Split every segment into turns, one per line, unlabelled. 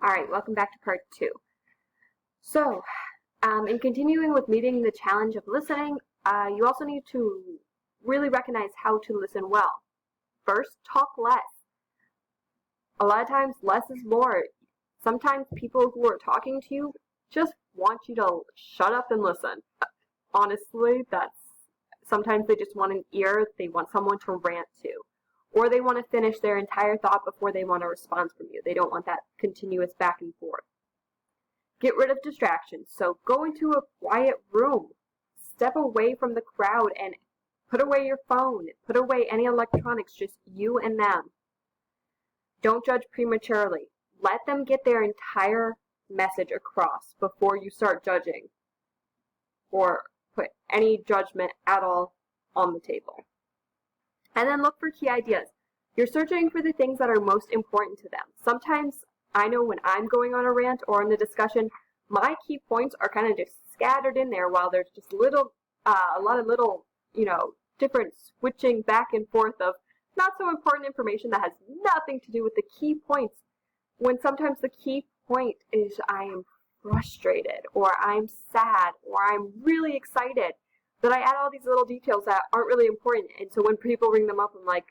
Alright, welcome back to part 2. So, in continuing with meeting the challenge of listening, you also need to really recognize how to listen well. First, talk less. A lot of times, less is more. Sometimes people who are talking to you just want you to shut up and listen. Honestly, sometimes they just want an ear, they want someone to rant to. Or they want to finish their entire thought before they want a response from you. They don't want that continuous back and forth. Get rid of distractions. So go into a quiet room. Step away from the crowd and put away your phone. Put away any electronics, just you and them. Don't judge prematurely. Let them get their entire message across before you start judging or put any judgment at all on the table. And then look for key ideas. You're searching for the things that are most important to them. Sometimes I know when I'm going on a rant or in a discussion, my key points are kind of just scattered in there while there's just a lot of little, different switching back and forth of not so important information that has nothing to do with the key points. When sometimes the key point is I am frustrated or I'm sad or I'm really excited. That I add all these little details that aren't really important. And so when people bring them up, I'm like,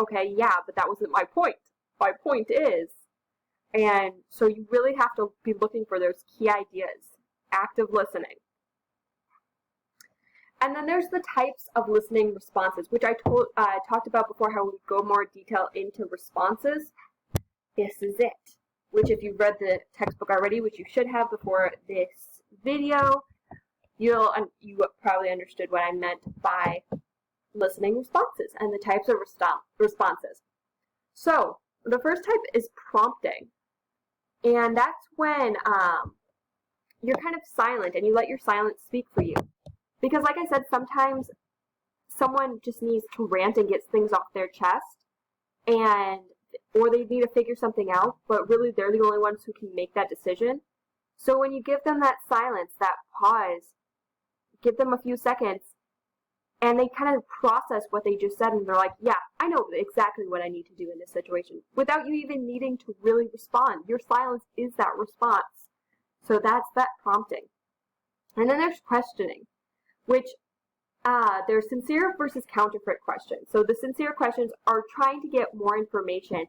okay, yeah, but that wasn't my point. My point is. And so you really have to be looking for those key ideas. Active listening. And then there's the types of listening responses, which I talked about before, how we go more detail into responses. This is it. Which if you've read the textbook already, which you should have before this video, you probably understood what I meant by listening responses and the types of responses. So the first type is prompting. And that's when you're kind of silent and you let your silence speak for you. Because like I said, sometimes someone just needs to rant and get things off their chest, or they need to figure something out, but really they're the only ones who can make that decision. So when you give them that silence, that pause, give them a few seconds, and they kind of process what they just said, and they're like, yeah, I know exactly what I need to do in this situation, without you even needing to really respond. Your silence is that response. So that's that prompting. And then there's questioning, which there's sincere versus counterfeit questions. So the sincere questions are trying to get more information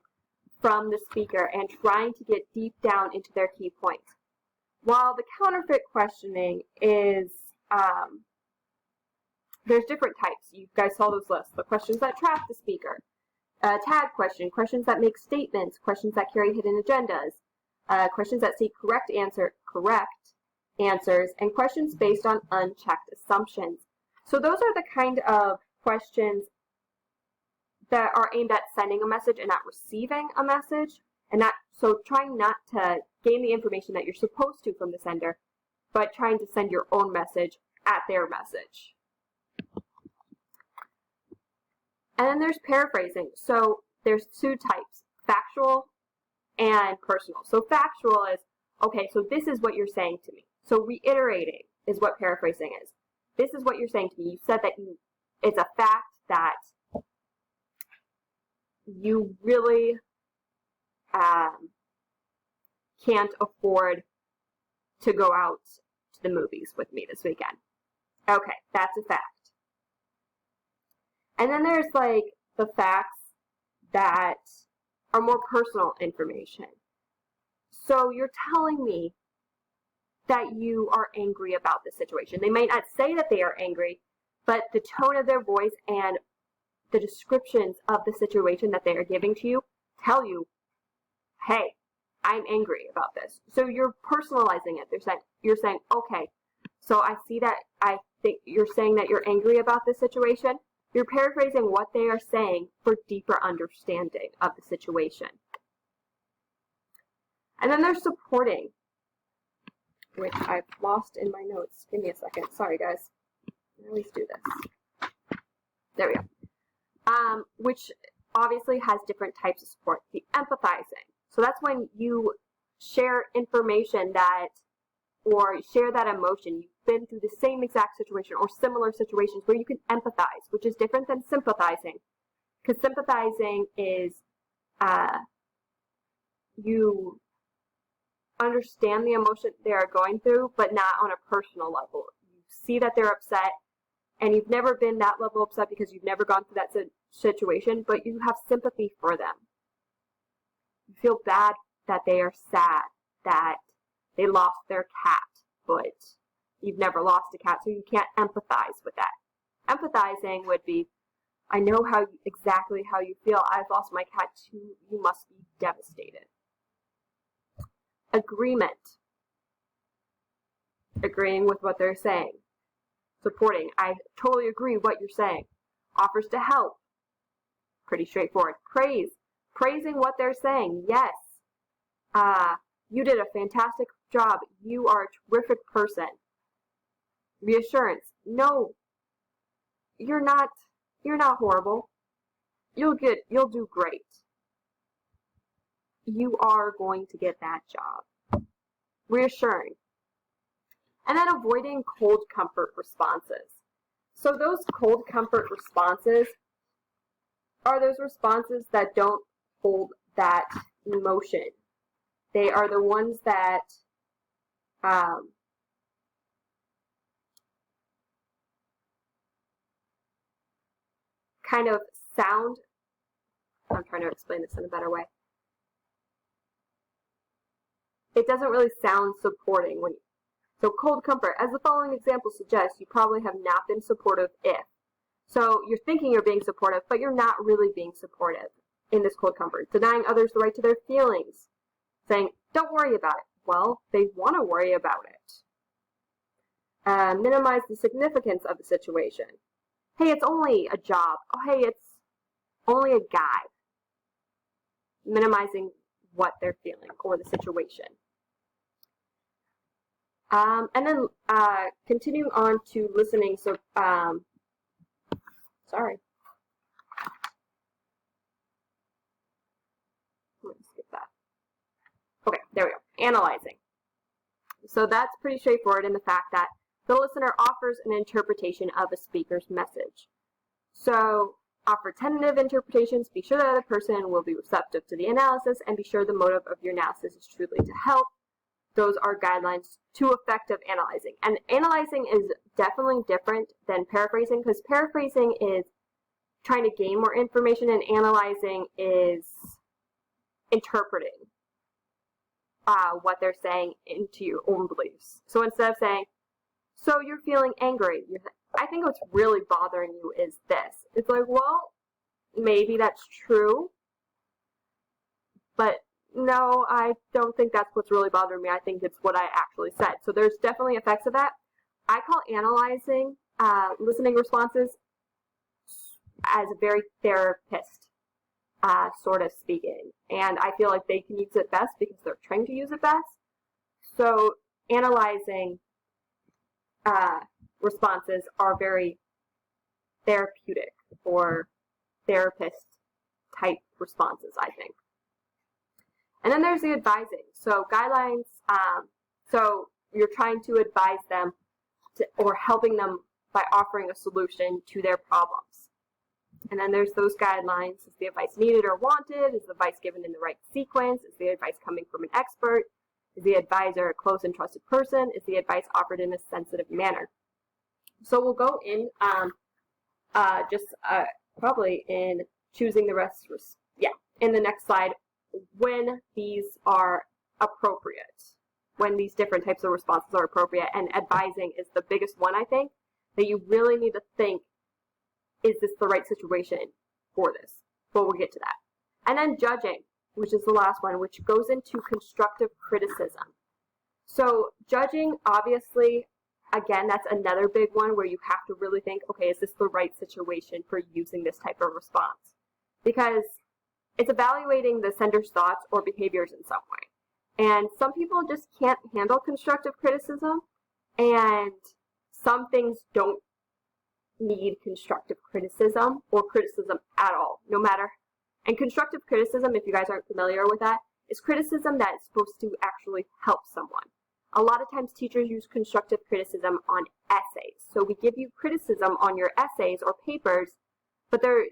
from the speaker and trying to get deep down into their key points. While the counterfeit questioning is there's different types. You guys saw those lists. The questions that trap the speaker. Tag question, questions that make statements, questions that carry hidden agendas, questions that seek correct answers, and questions based on unchecked assumptions. So those are the kind of questions that are aimed at sending a message and not receiving a message. So trying not to gain the information that you're supposed to from the sender, but trying to send your own message at their message. And then there's paraphrasing. So there's two types, factual and personal. So factual is, okay, so this is what you're saying to me. So reiterating is what paraphrasing is. This is what you're saying to me. You said that it's a fact that you really can't afford to go out to the movies with me this weekend. Okay, that's a fact. And then there's like the facts that are more personal information. So you're telling me that you are angry about the situation. They might not say that they are angry, but the tone of their voice and the descriptions of the situation that they are giving to you tell you, hey, I'm angry about this. So you're personalizing it. You're saying, okay, so I see that I think you're saying that you're angry about this situation. You're paraphrasing what they are saying for deeper understanding of the situation. And then there's supporting, which I've lost in my notes. Give me a second. Sorry, guys. I always do this. There we go. Which obviously has different types of support. The empathizing. So that's when you share information or share that emotion. You've been through the same exact situation or similar situations where you can empathize, which is different than sympathizing. Because sympathizing is you understand the emotion they are going through, but not on a personal level. You see that they're upset, and you've never been that level upset because you've never gone through that situation, but you have sympathy for them. You feel bad that they are sad, that they lost their cat, but you've never lost a cat, so you can't empathize with that. Empathizing would be, I know exactly how you feel. I've lost my cat too. You must be devastated. Agreement. Agreeing with what they're saying. Supporting. I totally agree what you're saying. Offers to help. Pretty straightforward. Praise. Praising what they're saying. Yes. You did a fantastic job. You are a terrific person. Reassurance. No. You're not horrible. You'll do great. You are going to get that job. Reassuring. And then avoiding cold comfort responses. So those cold comfort responses are those responses that don't hold that emotion. They are the ones that kind of sound, I'm trying to explain this in a better way. It doesn't really sound supporting. So cold comfort, as the following example suggests, you probably have not been supportive if. So you're thinking you're being supportive, but you're not really being supportive in this cold comfort. Denying others the right to their feelings. Saying, don't worry about it. Well, they want to worry about it. Minimize the significance of the situation. Hey, it's only a job. Oh, hey, it's only a guy. Minimizing what they're feeling or the situation. And then continuing on to listening. So, sorry. Let me skip that. Okay, there we go. Analyzing. So that's pretty straightforward in the fact that the listener offers an interpretation of a speaker's message. So offer tentative interpretations, be sure that the person will be receptive to the analysis, and be sure the motive of your analysis is truly to help. Those are guidelines to effective analyzing. And analyzing is definitely different than paraphrasing, because paraphrasing is trying to gain more information, and analyzing is interpreting what they're saying into your own beliefs. So instead of saying, so you're feeling angry, I think what's really bothering you is this. It's like, well, maybe that's true, but no, I don't think that's what's really bothering me. I think it's what I actually said. So there's definitely effects of that. I call analyzing listening responses as a very therapist sort of speaking. And I feel like they can use it best because they're trained to use it best. So analyzing responses are very therapeutic or therapist type responses, I think. And then there's the advising. So guidelines, so you're trying to advise them or helping them by offering a solution to their problems. And then there's those guidelines. Is the advice needed or wanted? Is the advice given in the right sequence? Is the advice coming from an expert? Is the advisor a close and trusted person? Is the advice offered in a sensitive manner? So we'll go in probably in choosing the rest, in the next slide, when these are appropriate, when these different types of responses are appropriate. And advising is the biggest one, I think, that you really need to think, is this the right situation for this? But we'll get to that. And then judging, which is the last one, which goes into constructive criticism. So judging, obviously, again, that's another big one where you have to really think, okay, is this the right situation for using this type of response? Because it's evaluating the sender's thoughts or behaviors in some way. And some people just can't handle constructive criticism, and some things don't need constructive criticism or criticism at all, no matter. And constructive criticism, if you guys aren't familiar with that, is criticism that is supposed to actually help someone. A lot of times teachers use constructive criticism on essays. So we give you criticism on your essays or papers, but they're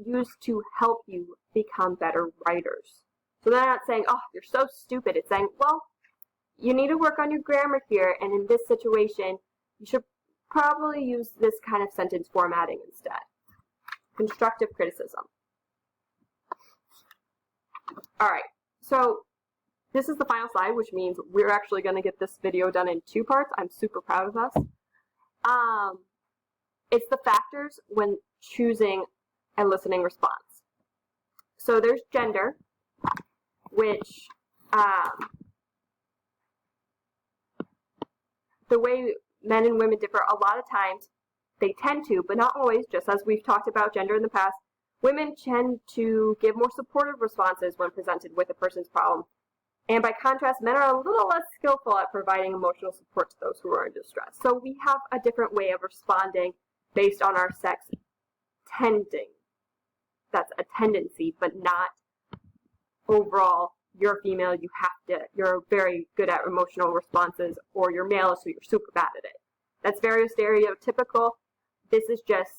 used to help you become better writers. So they're not saying, oh, you're so stupid. It's saying, well, you need to work on your grammar here, and in this situation, you should probably use this kind of sentence formatting instead. Constructive criticism. Alright, so this is the final slide, which means we're actually going to get this video done in 2 parts. I'm super proud of us. It's the factors when choosing a listening response. So there's gender, which the way men and women differ, a lot of times they tend to, but not always, just as we've talked about gender in the past, women tend to give more supportive responses when presented with a person's problem. And by contrast, men are a little less skillful at providing emotional support to those who are in distress. So we have a different way of responding based on our sex tending. That's a tendency, but not overall, you're female, you're very good at emotional responses, or you're male, so you're super bad at it. That's very stereotypical. This is just,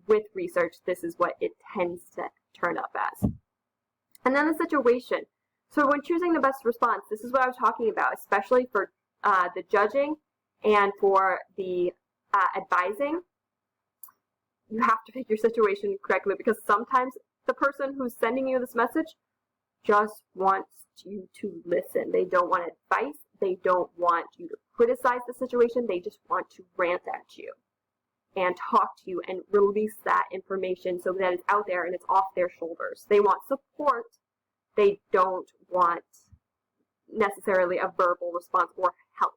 with research, this is what it tends to turn up as. And then the situation. So when choosing the best response, this is what I was talking about, especially for the judging and for the advising. You have to pick your situation correctly, because sometimes the person who's sending you this message just wants you to listen. They don't want advice. They don't want you to criticize the situation. They just want to rant at you and talk to you and release that information so that it's out there and it's off their shoulders. They want support. They don't want necessarily a verbal response or help.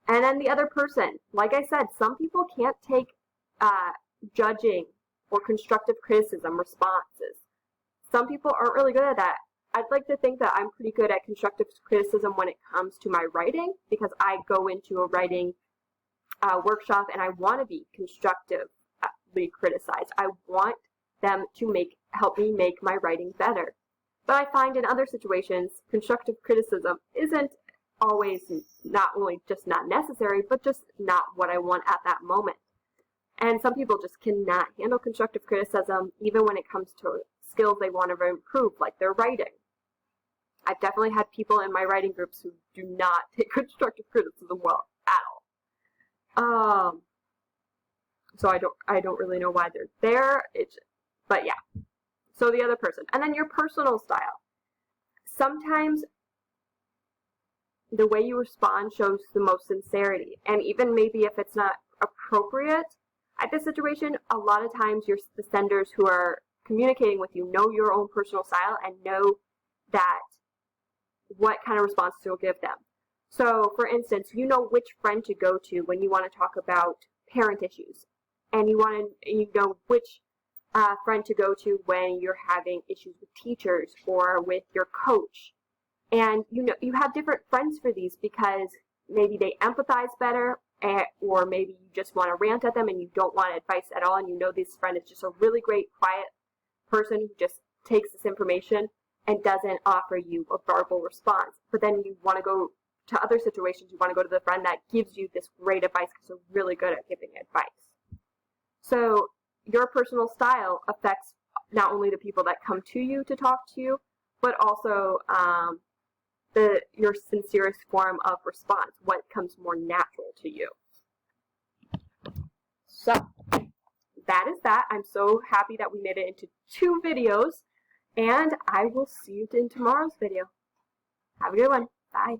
And then the other person, like I said, some people can't take judging or constructive criticism responses. Some people aren't really good at that. I'd like to think that I'm pretty good at constructive criticism when it comes to my writing, because I go into a writing workshop and I want to be constructively criticized. I want them to help me make my writing better. But I find in other situations, constructive criticism isn't always not only just not necessary, but just not what I want at that moment. And some people just cannot handle constructive criticism, even when it comes to skills they want to improve, like their writing. I've definitely had people in my writing groups who do not take constructive criticism well at all. So I don't really know why they're there. But yeah. So the other person, and then your personal style. Sometimes the way you respond shows the most sincerity, and even maybe if it's not appropriate at this situation, a lot of times the senders who are communicating with you know your own personal style and know that what kind of response you'll give them. So, for instance, you know which friend to go to when you want to talk about parent issues, and you know which friend to go to when you're having issues with teachers or with your coach. And you have different friends for these because maybe they empathize better, or maybe you just want to rant at them and you don't want advice at all, and you know this friend is just a really great, quiet person who just takes this information and doesn't offer you a verbal response. But then you want to go to other situations, you want to go to the friend that gives you this great advice because they're really good at giving advice. So your personal style affects not only the people that come to you to talk to you, but also your sincerest form of response, what comes more natural to you. So that is that. I'm so happy that we made it into 2 videos, and I will see you in tomorrow's video. Have a good one. Bye.